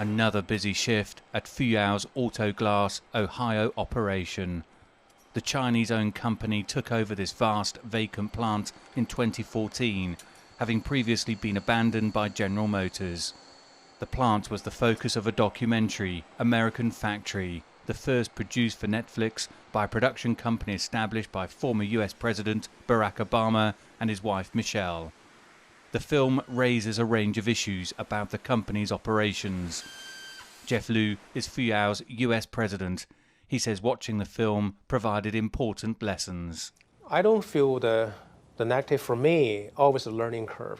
Another busy shift at Fuyao's autoglass, Ohio operation. The Chinese-owned company took over this vast, vacant plant in 2014, having previously been abandoned by General Motors. The plant was the focus of a documentary, American Factory, the first produced for Netflix by a production company established by former US President Barack Obama and his wife Michelle. The film raises a range of issues about the company's operations. Jeff Liu is Fuyao's US president. He says watching the film provided important lessons. I don't feel the negative. For me, always a learning curve.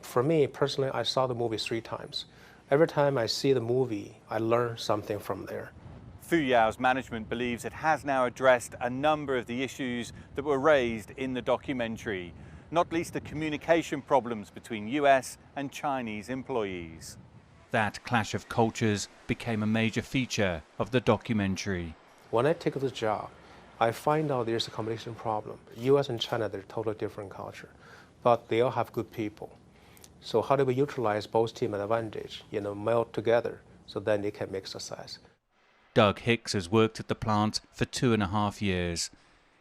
For me personally, I saw the movie 3 times. Every time I see the movie, I learn something from there. Fuyao's management believes it has now addressed a number of the issues that were raised in the documentary, not least the communication problems between US and Chinese employees. That clash of cultures became a major feature of the documentary. When I take this job, I find out there's a communication problem. US and China, they're totally different culture, but they all have good people. So how do we utilize both team advantage, meld together, so then they can make success? Doug Hicks has worked at the plant for 2.5 years.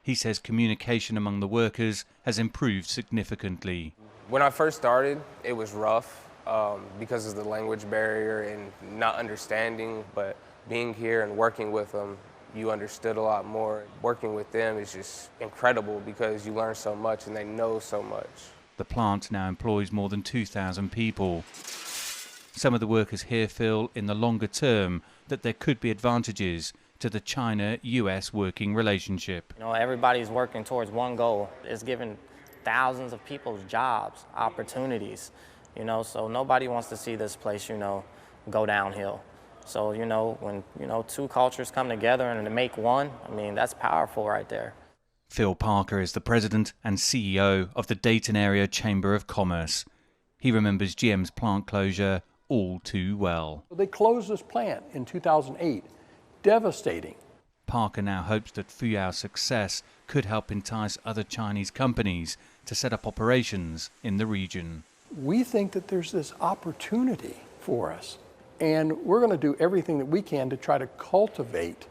He says communication among the workers has improved significantly. When I first started, it was rough because of the language barrier and not understanding, but being here and working with them, you understood a lot more. Working with them is just incredible because you learn so much and they know so much. The plant now employs more than 2,000 people. Some of the workers here feel in the longer term that there could be advantages to the China-US working relationship. Everybody's working towards one goal. It's giving thousands of people jobs, opportunities, so nobody wants to see this place, go downhill. So, when, 2 cultures come together and to make one, that's powerful right there. Phil Parker is the president and CEO of the Dayton Area Chamber of Commerce. He remembers GM's plant closure all too well. They closed this plant in 2008. Devastating. Parker now hopes that Fuyao's success could help entice other Chinese companies to set up operations in the region. We think that there's this opportunity for us, and we're going to do everything that we can to try to cultivate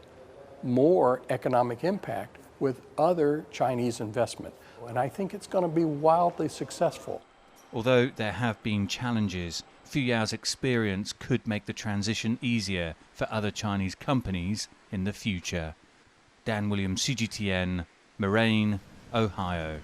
more economic impact with other Chinese investment. And I think it's going to be wildly successful. Although there have been challenges, Fuyao's experience could make the transition easier for other Chinese companies in the future. Dan Williams, CGTN, Moraine, Ohio.